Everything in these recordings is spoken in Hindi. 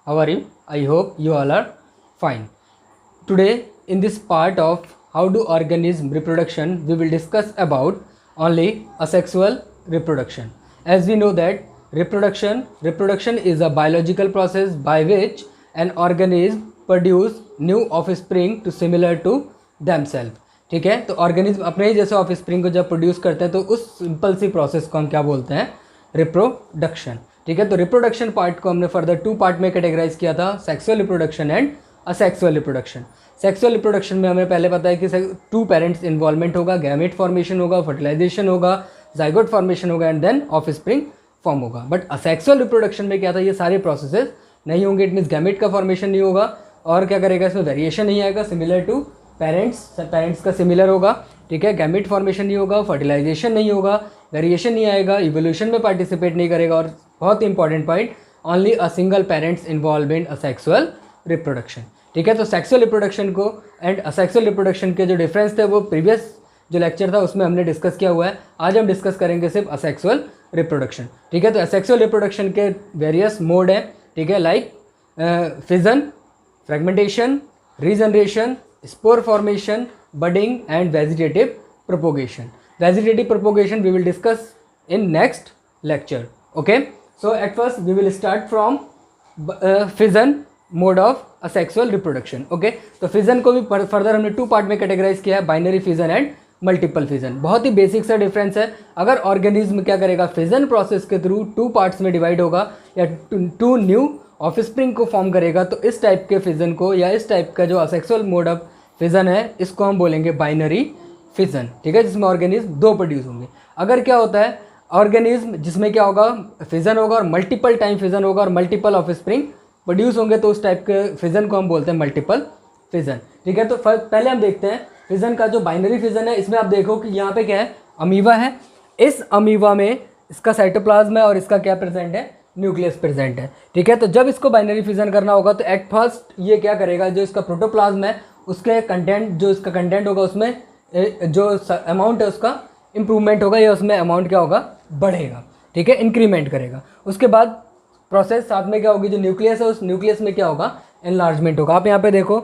How are you? I hope you all are fine. Today, in this part of how do organism reproduction, we will discuss about only asexual reproduction. As we know that reproduction is a biological process by which an organism produce new offspring to similar to themselves. ठीक है, तो ऑर्गेनिज्म अपने ही जैसे ऑफस्प्रिंग को जब प्रोड्यूस करते हैं तो उस सिंपल सी प्रोसेस को हम क्या बोलते हैं? रिप्रोडक्शन. ठीक है, तो रिप्रोडक्शन पार्ट को हमने फर्दर 2 पार्ट में कैटेगराइज किया था, sexual reproduction and asexual reproduction. Sexual reproduction में हमें पहले पता है कि 2 पेरेंट्स इन्वॉल्वमेंट होगा, गैमेट फॉर्मेशन होगा, फर्टिलाइजेशन होगा, जाइगोट फॉर्मेशन होगा एंड देन ऑफस्प्रिंग फॉर्म होगा. बट असेक्सुअल रिप्रोडक्शन में क्या था? ये सारे प्रोसेसेस नहीं होंगे. इट मीन्स गैमेट का फॉर्मेशन नहीं होगा और क्या करेगा? इसमें वेरिएशन नहीं आएगा. सिमिलर टू पेरेंट्स का सिमिलर होगा. ठीक है, गैमेट फॉर्मेशन नहीं होगा, फर्टिलाइजेशन नहीं होगा, वेरिएशन नहीं आएगा, इवोल्यूशन में पार्टिसिपेट नहीं करेगा और बहुत ही important point, only a single parents involve in asexual reproduction. ठीक है, तो सेक्सुअल रिप्रोडक्शन को एंड असेक्सुअल रिप्रोडक्शन के जो डिफरेंस थे वो प्रीवियस जो लेक्चर था उसमें हमने डिस्कस किया हुआ है. आज हम डिस्कस करेंगे सिर्फ असेक्सुअल रिप्रोडक्शन. ठीक है, तो असेक्सुअल रिप्रोडक्शन के वेरियस मोड हैं. ठीक है, like fission, fragmentation, regeneration, spore formation, budding and vegetative propagation. Vegetative propagation we will discuss in next lecture. Okay, so at first we will start from fission mode of asexual reproduction. Okay, तो fission को भी फर्दर हमने 2 पार्ट में कैटेगराइज किया है, binary fission and multiple fission. बहुत ही बेसिक सा डिफरेंस है. अगर ऑर्गेनिज्म क्या करेगा? फिजन प्रोसेस के थ्रू 2 पार्ट्स में डिवाइड होगा या 2 न्यू ऑफस्प्रिंग को फॉर्म करेगा तो इस टाइप के फिजन को या इस टाइप का जो असेक्सुअल मोड ऑफ फिजन है इसको हम बोलेंगे बाइनरी फिजन. ठीक है, जिसमें ऑर्गेनिज्म 2 प्रोड्यूस होंगे. अगर क्या होता है ऑर्गेनिज्म जिसमें क्या होगा? फिजन होगा और मल्टीपल टाइम फिजन होगा और मल्टीपल ऑफस्प्रिंग प्रोड्यूस होंगे तो उस टाइप के फिजन को हम बोलते हैं मल्टीपल फिजन. ठीक है, तो पहले हम देखते हैं फिजन का जो बाइनरी फिजन है. इसमें आप देखो कि यहाँ पे क्या है? अमीबा है. इस अमीबा में इसका साइटोप्लाज्म है और इसका क्या प्रेजेंट है? न्यूक्लियस प्रेजेंट है. ठीक है, तो जब इसको बाइनरी फिजन करना होगा तो एट फर्स्ट ये क्या करेगा? जो इसका प्रोटोप्लाज्म है उसके कंटेंट, जो इसका कंटेंट होगा उसमें जो अमाउंट है उसका इंप्रूवमेंट होगा या उसमें अमाउंट क्या होगा? बढ़ेगा. ठीक है, इंक्रीमेंट करेगा. उसके बाद प्रोसेस साथ में क्या होगी? जो न्यूक्लियस है उस न्यूक्लियस में क्या होगा? एनलार्जमेंट होगा. आप यहाँ पे देखो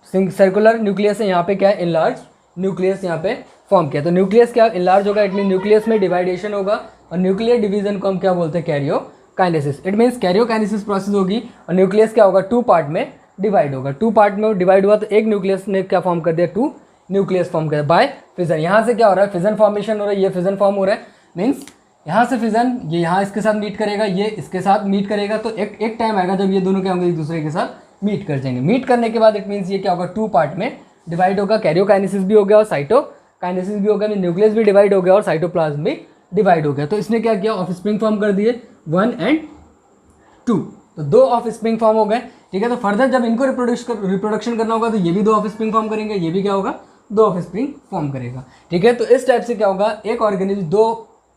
सर्कुलर न्यूक्लियस है, यहाँ पे क्या है? एनलार्ज न्यूक्लियस यहाँ पे फॉर्म किया. तो न्यूक्लियस क्या एनलार्ज होगा? इट मीन न्यूक्लियस में डिवाइडेशन होगा और न्यूक्लियर डिवीजन को हम क्या बोलते हैं? Karyokinesis. It means karyokinesis process होगी और न्यूक्लियस क्या होगा? 2 पार्ट में डिवाइड होगा. 2 पार्ट में डिवाइड हुआ तो एक न्यूक्लियस ने क्या फॉर्म कर दिया? 2 न्यूक्लियस फॉर्म कर दिया बाय फिजन. यहाँ से क्या हो रहा है? फिजन फॉर्मेशन हो रहा है, ये फिजन फॉर्म हो रहा है. मीन्स यहाँ से फिजन ये यहाँ इसके साथ मीट करेगा, ये इसके साथ मीट करेगा. तो एक टाइम आएगा जब ये दोनों क्या होंगे? एक दूसरे के साथ मीट कर जाएंगे. मीट करने के बाद इट मीन्स ये क्या होगा? 2 पार्ट में डिवाइड होगा. कैरियोकाइनेसिस भी हो गया और साइटोकाइनेसिस भी हो गया. न्यूक्लियस भी डिवाइड हो गया और साइटोप्लाज्म भी डिवाइड हो गया. तो इसने क्या किया? ऑफस्प्रिंग फॉर्म कर दिए 1 एंड 2. तो 2 ऑफस्प्रिंग फॉर्म हो गए. ठीक है, तो फर्दर जब इनको रिप्रोडक्शन करना होगा तो ये भी 2 ऑफस्प्रिंग फॉर्म करेंगे, ये भी क्या होगा? 2 ऑफस्प्रिंग फॉर्म करेगा. ठीक है, तो इस टाइप से क्या होगा? एक ऑर्गेनिज्म 2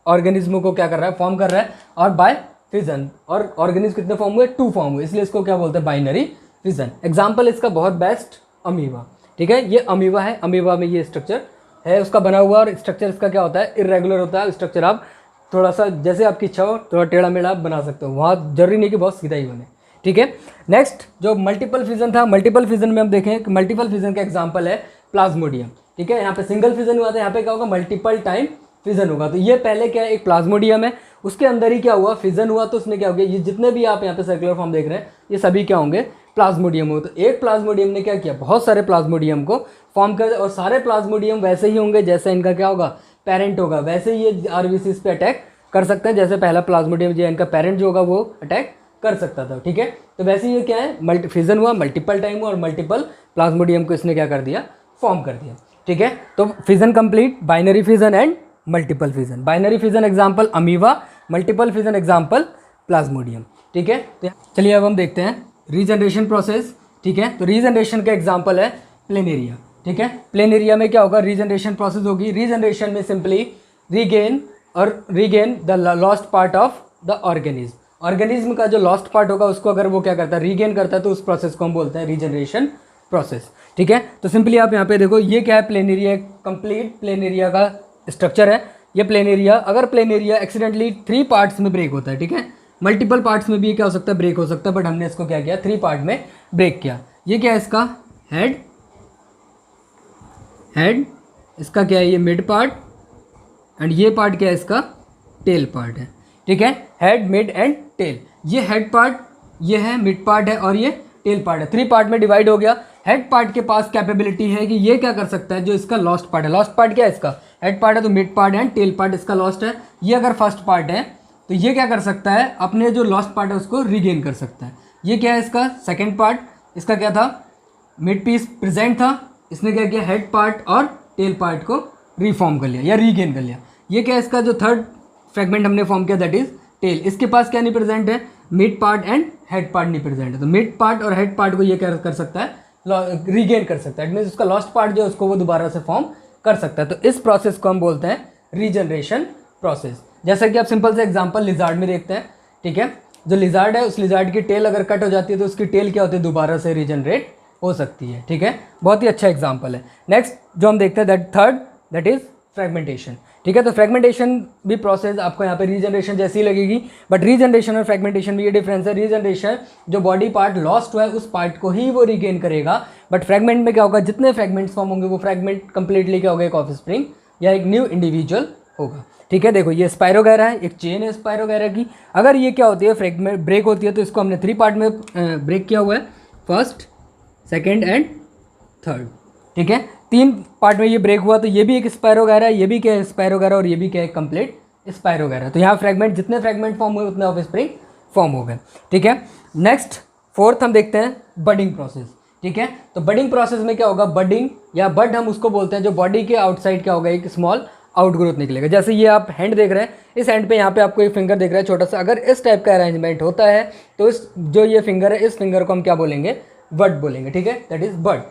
ऑर्गेनिज्मों को क्या कर रहा है? फॉर्म कर रहा है और बाय फिजन. और ऑर्गेनिज्म कितने फॉर्म हुए? 2 फॉर्म हुए, इसलिए इसको क्या बोलते हैं? Binary fission. एग्जाम्पल इसका बहुत बेस्ट अमीबा. ठीक है, ये अमीबा है. अमीबा में ये स्ट्रक्चर है उसका बना हुआ और स्ट्रक्चर इसका क्या होता है? इरेगुलर होता है. स्ट्रक्चर आप थोड़ा सा जैसे आपकी इच्छा हो थोड़ा टेढ़ा मेढ़ा आप बना सकते हो, वहाँ जरूरी नहीं कि बहुत सीधा ही बने. ठीक है, नेक्स्ट जो मल्टीपल फिजन था, मल्टीपल फिजन में हम देखें कि मल्टीपल फिजन का एग्जांपल है प्लाज्मोडियम. ठीक है, यहाँ पे सिंगल फिजन हुआ था, यहाँ पे क्या होगा? मल्टीपल टाइम फिजन होगा. तो ये पहले क्या है? एक प्लाज्मोडियम है, उसके अंदर ही क्या हुआ? फिजन हुआ. तो उसने क्या हो गया? ये जितने भी आप यहाँ पे सर्कुलर फॉर्म देख रहे हैं ये सभी क्या होंगे? प्लाज्मोडियम हो. तो एक प्लाज्मोडियम ने क्या किया? बहुत सारे प्लाज्मोडियम को फॉर्म कर और सारे प्लाज्मोडियम वैसे ही होंगे जैसे इनका क्या होगा? पेरेंट होगा. वैसे ही ये आरबीसीज पे अटैक कर सकते हैं जैसे पहला प्लाज्मोडियम जो इनका पेरेंट जो होगा वो अटैक कर सकता था. ठीक है, तो वैसे ये क्या है? फिजन हुआ, मल्टीपल टाइम हुआ और मल्टीपल प्लाज्मोडियम को इसने क्या कर दिया? फॉर्म कर दिया. ठीक है, तो fission complete, binary fission and multiple fission. Binary fission example amoeba, multiple fission example Plasmodium. ठीक है, तो चलिए अब हम देखते हैं रीजनरेशन प्रोसेस. ठीक है, तो रीजनरेशन का एग्जांपल है प्लेनेरिया. ठीक है, प्लेनेरिया में क्या होगा? रीजनरेशन प्रोसेस होगी. रीजनरेशन में simply regain the lost part of the organism. Organism का जो लॉस्ट पार्ट होगा उसको अगर वो क्या करता है? रीगेन करता है तो उस प्रोसेस को हम बोलते हैं रीजनरेशन प्रोसेस. ठीक है, तो सिंपली आप यहाँ पे देखो ये क्या है? प्लेनेरिया, कंप्लीट प्लेनेरिया का स्ट्रक्चर है ये प्लेनेरिया. अगर प्लेनेरिया एक्सीडेंटली 3 पार्ट्स में ब्रेक होता है, ठीक है, मल्टीपल पार्ट्स में भी ये क्या हो सकता है, ब्रेक हो सकता है, बट हमने इसको क्या किया, 3 पार्ट में ब्रेक किया। ये क्या है इसका हेड, इसका क्या है ये मिड पार्ट, एंड ये पार्ट क्या है इसका टेल पार्ट है। ठीक है, हेड मिड एंड टेल। ये हेड पार्ट, ये है मिड पार्ट है और ये टेल पार्ट है। 3 पार्ट में डिवाइड हो गया। हेड पार्ट के पास कैपेबिलिटी है कि ये क्या कर सकता है, जो इसका लॉस्ट पार्ट है, लॉस्ट पार्ट क्या है इसका हेड पार्ट है, तो mid part and tail part इसका लॉस्ट है। ये अगर फर्स्ट पार्ट है तो ये क्या कर सकता है, अपने जो लॉस्ट पार्ट है उसको रीगेन कर सकता है। ये क्या है इसका सेकेंड पार्ट, इसका क्या था मिड पीस प्रेजेंट था, इसने क्या किया हेड पार्ट और टेल पार्ट को रिफॉर्म कर लिया या रीगेन कर लिया। ये क्या है इसका जो थर्ड फ्रेगमेंट हमने फॉर्म किया दैट इज टेल, इसके पास क्या नहीं प्रेजेंट है, mid part and head part नहीं प्रेजेंट है, तो मिड पार्ट और हेड पार्ट को ये क्या कर सकता है, रीगेन कर सकता है। इट मीन्स उसका लॉस्ट पार्ट जो है उसको वो दोबारा से फॉर्म कर सकता है। तो इस प्रोसेस को हम बोलते हैं रीजनरेशन प्रोसेस। जैसा कि आप सिंपल से एग्जांपल लिजार्ड में देखते हैं। ठीक है, जो लिजार्ड है उस लिजार्ड की टेल अगर कट हो जाती है तो उसकी टेल क्या होती है, दोबारा से रीजनरेट हो सकती है। ठीक है, बहुत ही अच्छा एग्जाम्पल है। नेक्स्ट जो हम देखते हैं that third that is fragmentation. ठीक है, तो फ्रेगमेंटेशन भी प्रोसेस आपको यहाँ पे रीजनरेशन जैसी लगेगी, बट रीजनरेशन और फ्रेगमेंटेशन में ये डिफरेंस है। रीजनरेशन जो बॉडी पार्ट लॉस्ट हुआ है उस पार्ट को ही वो रीगेन करेगा, बट फ्रेगमेंट में क्या होगा, जितने फ्रेगमेंट्स फॉर्म होंगे वो फ्रेगमेंट कंप्लीटली क्या होगा, एक ऑफस्प्रिंग या एक न्यू इंडिविजुअल होगा। ठीक है, देखो ये स्पायरोगैरा है, एक चेन है स्पायरोगैरा की। अगर ये क्या होती है फ्रेगमेंट ब्रेक होती है तो इसको हमने 3 पार्ट में ब्रेक किया हुआ है, फर्स्ट सेकेंड एंड थर्ड। ठीक है, 3 पार्ट में ये ब्रेक हुआ, तो ये भी एक स्पायरोगैरा है, ये भी क्या है स्पायरोगैरा, और ये भी क्या है कंप्लीट स्पायरोगैरा। तो यहाँ फ्रेगमेंट जितने फ्रेगमेंट फॉर्म हुए उतने ऑफस्प्रिंग फॉर्म हो गए। ठीक है, नेक्स्ट फोर्थ हम देखते हैं बडिंग प्रोसेस। ठीक है, तो बडिंग प्रोसेस में क्या होगा, बडिंग या बड हम उसको बोलते हैं, जो बॉडी के आउटसाइड क्या होगा, एक स्मॉल आउटग्रोथ निकलेगा। जैसे ये आप हैंड देख रहे हैं, इस हैंड पे यहाँ पे आपको एक फिंगर दिख रहा है छोटा सा, अगर इस टाइप का अरेंजमेंट होता है तो इस जो ये फिंगर है इस फिंगर को हम क्या बोलेंगे, बड बोलेंगे। ठीक है, दैट इज बड।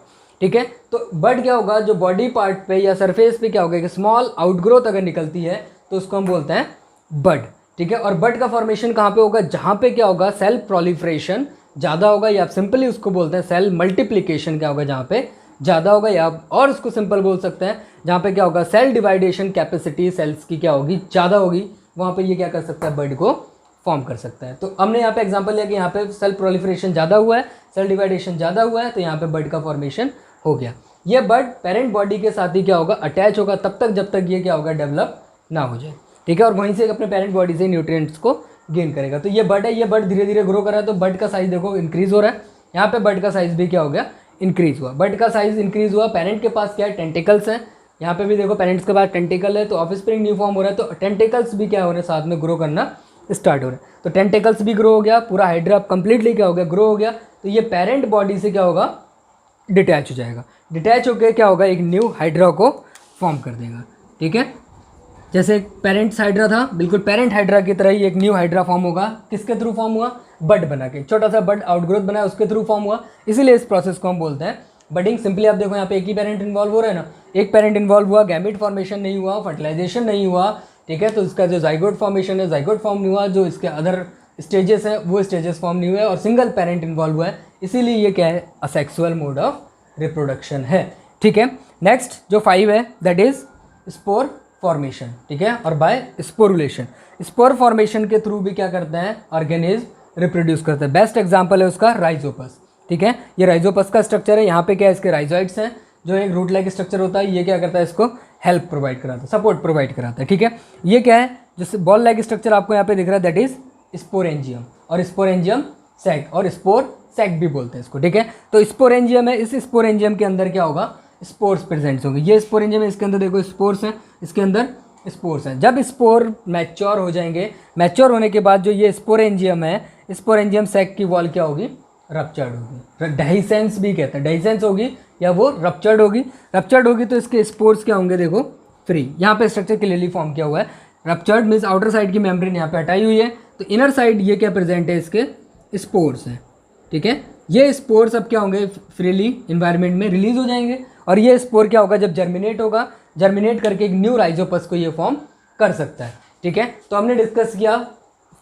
ठीक है, तो बड क्या होगा, जो बॉडी पार्ट पे या सरफेस पे क्या होगा, एक स्मॉल आउटग्रोथ अगर निकलती है तो उसको हम बोलते हैं बड। ठीक है, और बड का फॉर्मेशन कहाँ पे होगा, जहाँ पे क्या होगा सेल प्रोलिफरेशन ज़्यादा होगा, या आप सिंपली उसको बोलते हैं सेल मल्टीप्लिकेशन क्या होगा, जहाँ पे ज़्यादा होगा, या और उसको सिंपल बोल सकते हैं जहाँ पे क्या होगा सेल डिवाइडेशन कैपेसिटी सेल्स की क्या होगी, ज़्यादा होगी, वहाँ पे ये क्या कर सकता है, बड को फॉर्म कर सकता है। तो हमने यहाँ पे एग्जांपल लिया कि यहाँ पे सेल प्रोलिफरेशन ज़्यादा हुआ है, सेल डिवाइडेशन ज़्यादा हुआ है, तो यहाँ पे बड का फॉर्मेशन हो गया। ये बड पेरेंट बॉडी के साथ ही क्या होगा, अटैच होगा तब तक जब तक ये क्या होगा, डेवलप ना हो जाए। ठीक है, और वहीं से अपने पेरेंट बॉडी से न्यूट्रिएंट्स को गेन करेगा। तो ये बड है, ये बड धीरे धीरे ग्रो कर रहा है, तो बड का साइज देखो इंक्रीज हो रहा है। यहाँ पे बड का साइज भी क्या हो गया, इंक्रीज हुआ। बड का साइज इंक्रीज हुआ, पेरेंट के पास क्या है, टेंटिकल्स हैं। यहाँ पे भी देखो पेरेंट्स के पास टेंटिकल है, तो ऑफस्प्रिंग न्यू फॉर्म हो रहा है, तो टेंटिकल्स भी क्या हो रहे हैं, साथ में ग्रो करना स्टार्ट हो रहा है। तो टेंटिकल्स भी ग्रो हो गया, पूरा हाइड्रा कंप्लीटली क्या हो गया, ग्रो हो गया। तो ये पेरेंट बॉडी से क्या होगा, डिटैच हो जाएगा। डिटैच होकर क्या होगा, एक न्यू हाइड्रा को फॉर्म कर देगा। ठीक है, जैसे पेरेंट्स हाइड्रा था, बिल्कुल पेरेंट हाइड्रा की तरह ही एक न्यू हाइड्रा फॉर्म होगा। किसके थ्रू फॉर्म हुआ, बड बना के, छोटा सा बड आउटग्रोथ बना उसके थ्रू फॉर्म हुआ, इसीलिए इस प्रोसेस को हम बोलते हैं बडिंग। सिंपली आप देखो यहाँ पे एक ही पेरेंट इन्वॉल्व हो रहा है ना, एक पेरेंट इन्वॉल्व हुआ, गैमेट फॉर्मेशन नहीं हुआ, फर्टिलाइजेशन नहीं हुआ। ठीक है, तो इसका जो जाइगोट फॉर्मेशन है, जाइगोट फॉर्म नहीं हुआ, जो इसके अदर स्टेजेस हैं वो स्टेजेस फॉर्म नहीं हुए, और सिंगल पेरेंट इन्वॉल्व हुआ है, इसीलिए ये क्या है, असेक्सुअल मोड ऑफ रिप्रोडक्शन है। ठीक है, नेक्स्ट जो 5 है दैट इज स्पोर फॉर्मेशन। ठीक है, और बाय स्पोरुलेशन, स्पोर फॉर्मेशन के थ्रू भी क्या करते हैं, ऑर्गेनिज्म रिप्रोड्यूस करते हैं। बेस्ट एग्जांपल है उसका राइजोपस। ठीक है, ये राइजोपस का स्ट्रक्चर है, यहाँ पे क्या है, इसके राइजोइड्स हैं, जो एक रूट लाइक स्ट्रक्चर होता है, ये क्या करता है, इसको हेल्प प्रोवाइड कराता है, सपोर्ट प्रोवाइड कराता है। ठीक है, ये क्या है, जैसे बॉल लाइक स्ट्रक्चर आपको यहाँ पे दिख रहा है दैट इज स्पोरेंजियम, और स्पोरेंजियम सैक, और स्पोर सैक भी बोलते हैं इसको। ठीक है, तो स्पोरेंजियम है, इस स्पोरेंजियम के अंदर क्या होगा, स्पोर्स प्रेजेंट होंगे। ये स्पोरेंजियम है, इसके अंदर देखो स्पोर्स हैं, इसके अंदर स्पोर्स हैं। जब स्पोर मैच्योर हो जाएंगे, मैच्योर होने के बाद जो ये स्पोरेंजियम है, स्पोरेंजियम सैक की वॉल क्या होगी, रप्चर्ड होगी, डाइसेंस भी कहते हैं, डाइसेंस होगी या वो रप्चर्ड होगी। रप्चर्ड होगी तो इसके स्पोर्स क्या होंगे, देखो फ्री, यहाँ पे स्ट्रक्चर क्लियरली फॉर्म किया हुआ है। रप्चर्ड मीन्स आउटर साइड की मेम्ब्रेन यहाँ पे हटाई हुई है, तो इनर साइड ये क्या प्रेजेंट है, इसके स्पोर्स हैं। ठीक है, ये स्पोर्स अब क्या होंगे, फ्रीली इन्वायरमेंट में रिलीज हो जाएंगे, और ये स्पोर क्या होगा, जब जर्मिनेट होगा, जर्मिनेट करके एक न्यू राइजोपस को ये फॉर्म कर सकता है। ठीक है, तो हमने डिस्कस किया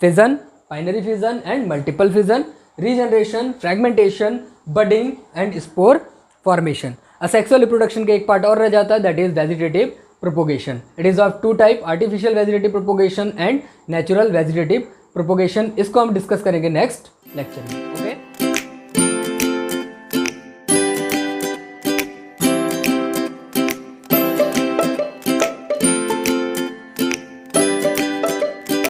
fission, binary fission and multiple fission, regeneration, fragmentation, budding and spore formation. Asexual reproduction का एक पार्ट और रह जाता है that is vegetative propagation. It is of 2 type, artificial vegetative propagation and natural vegetative propagation, इसको हम डिस्कस करेंगे नेक्स्ट लेक्चर में। ओके।